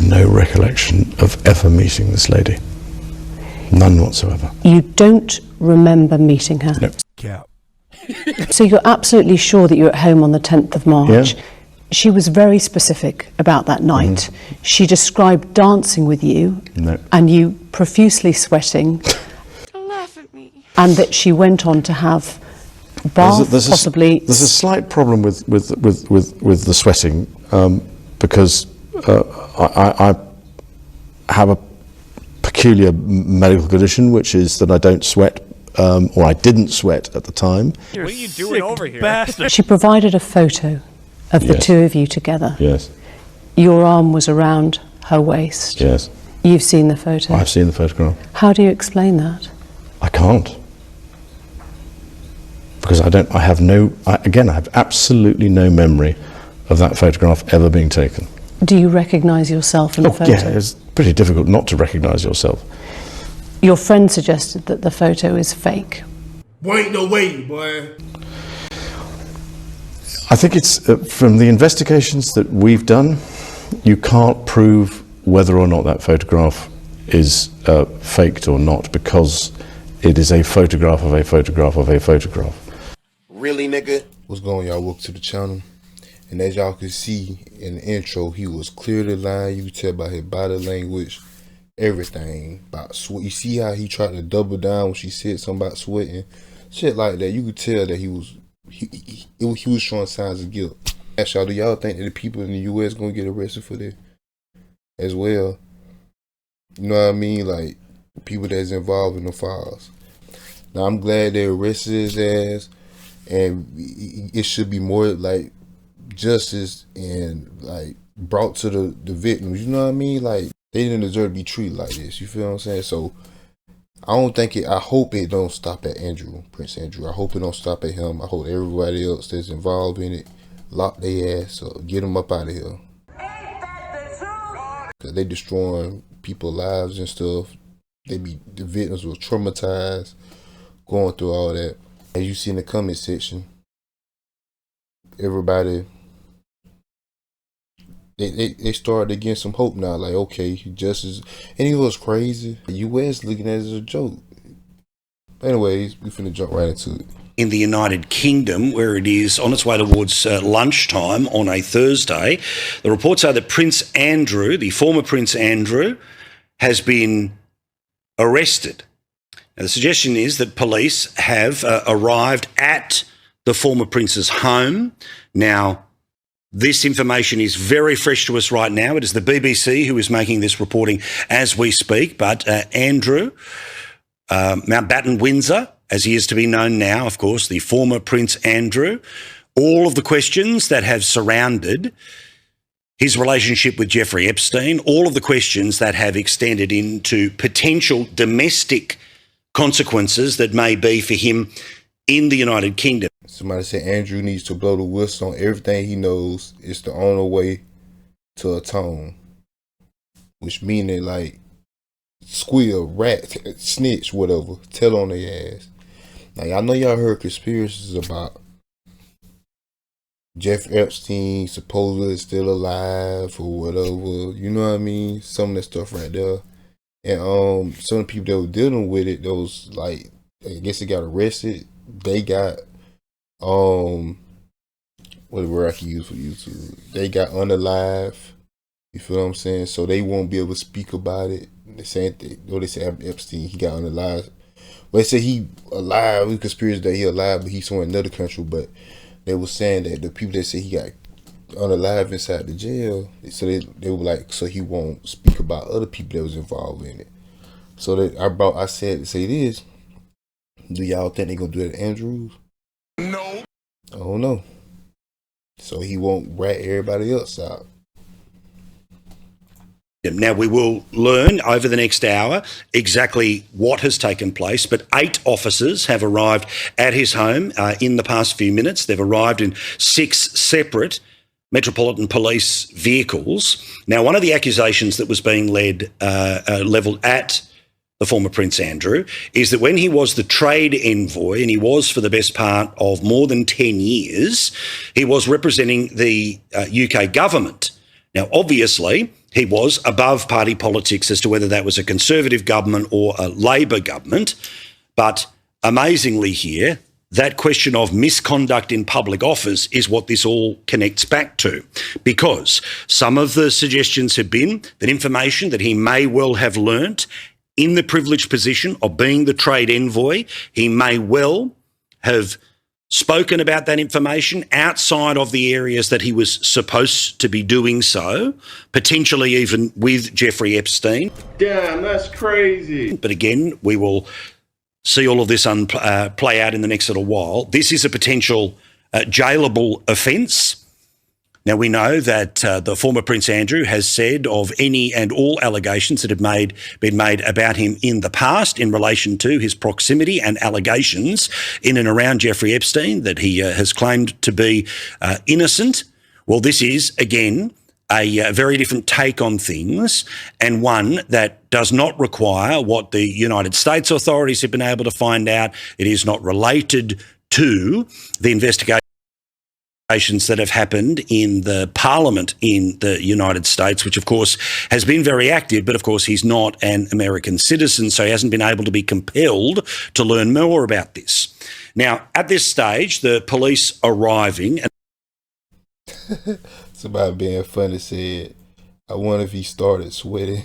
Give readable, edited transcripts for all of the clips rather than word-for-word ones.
no recollection of ever meeting this lady. None whatsoever. You don't remember meeting her? No. Yeah. So you're absolutely sure that you were at home on the 10th of March? Yeah. She was very specific about that night. She described dancing with you and you profusely sweating. Don't laugh at me. And that she went on to have bath, possibly. There's a slight problem with the sweating because I have a peculiar medical condition, which is that I don't sweat, or I didn't sweat at the time. What are you doing over here? Bastard. She provided a photo of the two of you together. Yes. Your arm was around her waist. Yes. You've seen the photo. I've seen the photograph. How do you explain that? I can't. Because I have absolutely no memory of that photograph ever being taken. Do you recognise yourself in the photo? Yeah, it's pretty difficult not to recognise yourself. Your friend suggested that the photo is fake. Boy, ain't no way, boy. I think it's, from the investigations that we've done, you can't prove whether or not that photograph is faked or not, because it is a photograph of a photograph of a photograph. Really, nigga? What's going on, y'all? Welcome to the channel. And as y'all can see in the intro, he was clearly lying. You can tell by his body language, everything about sweat. You see how he tried to double down when she said something about sweating, shit like that. You could tell that he was showing signs of guilt. Ask y'all, do y'all think that the people in the U.S. gonna get arrested for this as well? You know what I mean? Like people that's involved in the files. Now I'm glad they arrested his ass, and it should be more like justice and like brought to the victims. You know what I mean? Like they didn't deserve to be treated like this. You feel what I'm saying? So I hope it don't stop at Prince Andrew. I hope it don't stop at him. I hope everybody else that's involved in it lock their ass up, get them up out of here. Cause they destroying people's lives and stuff. The victims were traumatized going through all that. As you see in the comment section, everybody they started to get some hope now, like okay, justice. And it was crazy. The US looking at it as a joke. Anyways, we finna jump right into it. In the United Kingdom, where it is on its way towards lunchtime on a Thursday, the reports are that Prince Andrew, the former Prince Andrew, has been arrested. Now, the suggestion is that police have arrived at the former prince's home. Now, this information is very fresh to us right now. It is the BBC who is making this reporting as we speak, but Andrew, Mountbatten Windsor, as he is to be known now, of course, the former Prince Andrew, all of the questions that have surrounded his relationship with Jeffrey Epstein, all of the questions that have extended into potential domestic consequences that may be for him in the United Kingdom. Somebody said Andrew needs to blow the whistle on everything he knows. It's the only way to atone. Which meaning like squeal, rat, snitch, whatever. Tell on their ass. Now I know y'all heard conspiracies about Jeffrey Epstein supposedly still alive or whatever. You know what I mean? Some of that stuff right there. And some of the people that were dealing with it, those like I guess they got arrested. They got what word I can use for YouTube. They got unalive. You feel what I'm saying? So they won't be able to speak about it. The same thing. Though they say Epstein, he got unalive. Well, they say he alive. We conspiracy that he alive, but he's somewhere in another country. But they were saying that the people that say he got unalive inside the jail, so they were like, so he won't speak about other people that was involved in it. So that I said to say this. Do y'all think they gonna do that at Andrews? No. I don't know. So he won't rat everybody else out. Now, we will learn over the next hour exactly what has taken place, but 8 officers have arrived at his home in the past few minutes. They've arrived in 6 separate Metropolitan Police vehicles. Now, one of the accusations that was being levelled at the former Prince Andrew is that when he was the trade envoy, and he was for the best part of more than 10 years, he was representing the UK government. Now, obviously, he was above party politics as to whether that was a Conservative government or a Labor government. But amazingly here, that question of misconduct in public office is what this all connects back to, because some of the suggestions have been that information that he may well have learnt in the privileged position of being the trade envoy, he may well have spoken about that information outside of the areas that he was supposed to be doing so, potentially even with Jeffrey Epstein. Damn, that's crazy. But again, we will see all of this play out in the next little while. This is a potential jailable offence. Now, we know that the former Prince Andrew has said of any and all allegations that have been made about him in the past in relation to his proximity and allegations in and around Jeffrey Epstein that he has claimed to be innocent. Well, this is, again, a very different take on things, and one that does not require what the United States authorities have been able to find out. It is not related to the investigation that have happened in the Parliament in the United States, which of course has been very active, but of course he's not an American citizen, so he hasn't been able to be compelled to learn more about this. Now, at this stage, the police arriving... Somebody being funny said, I wonder if he started sweating.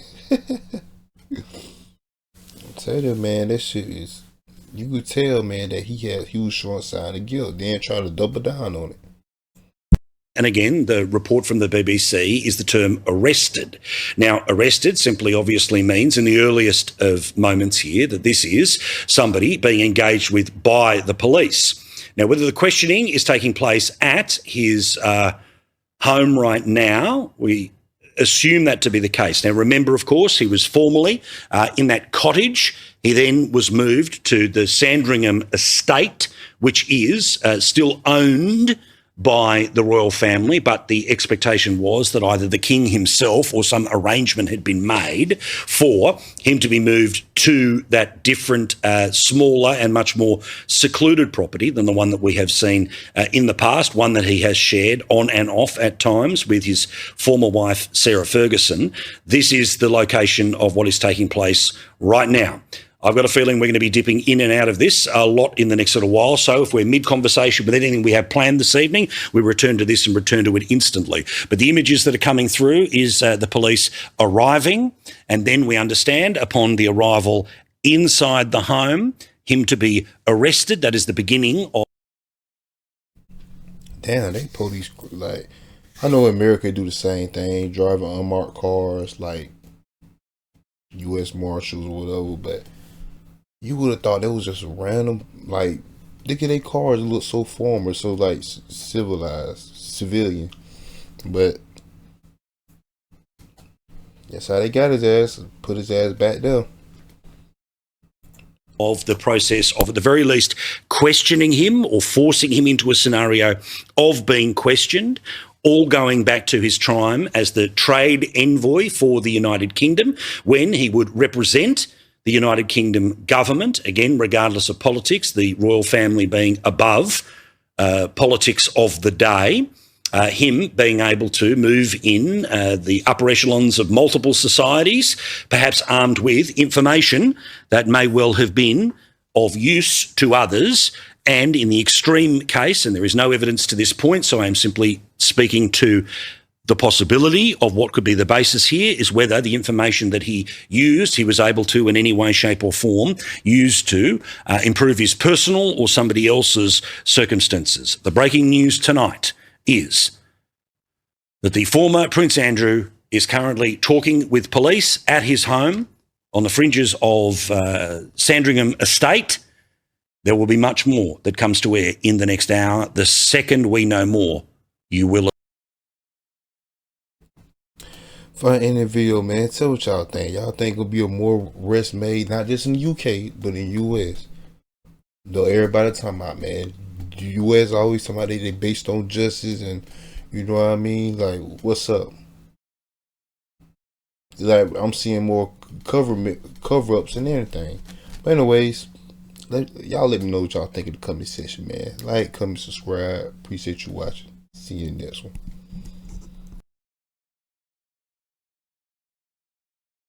Tell you, man, that shit is... You could tell, man, that he was showing sign of guilt, then try to double down on it. And again, the report from the BBC is the term arrested. Now, arrested simply obviously means in the earliest of moments here that this is somebody being engaged with by the police. Now, whether the questioning is taking place at his home right now, we assume that to be the case. Now, remember, of course, he was formerly in that cottage. He then was moved to the Sandringham estate, which is still owned by the royal family, but the expectation was that either the king himself or some arrangement had been made for him to be moved to that different, smaller and much more secluded property than the one that we have seen in the past, one that he has shared on and off at times with his former wife, Sarah Ferguson. This is the location of what is taking place right now. I've got a feeling we're going to be dipping in and out of this a lot in the next little while. So if we're mid-conversation with anything we have planned this evening, we return to this and return to it instantly. But the images that are coming through is the police arriving, and then we understand upon the arrival inside the home, him to be arrested. That is the beginning of... Damn, they police, like, I know America do the same thing, driving unmarked cars, like U.S. Marshals or whatever, but you would have thought that was just random. Like, look at their cars, it look so formal, so like civilized, civilian. But that's how they got his ass, put his ass back there. Of the process of, at the very least, questioning him or forcing him into a scenario of being questioned, all going back to his time as the trade envoy for the United Kingdom, when he would represent the United Kingdom government, again, regardless of politics, the royal family being above politics of the day, him being able to move in the upper echelons of multiple societies, perhaps armed with information that may well have been of use to others. And in the extreme case, and there is no evidence to this point, so I am simply speaking to the possibility of what could be the basis here, is whether the information that he used, he was able to in any way, shape or form use to improve his personal or somebody else's circumstances. The breaking news tonight is that the former Prince Andrew is currently talking with police at his home on the fringes of Sandringham Estate. There will be much more that comes to air in the next hour. The second we know more, you will. For an interview, man, tell what y'all think. Y'all think it'll be a more arrest made, not just in the UK, but in the US. Though everybody talking about, man, the US always talking about they based on justice, and you know what I mean? Like, what's up? Like, I'm seeing more cover-ups and everything. But anyways, y'all let me know what y'all think in the comment section, man. Like, comment, subscribe. Appreciate you watching. See you in the next one.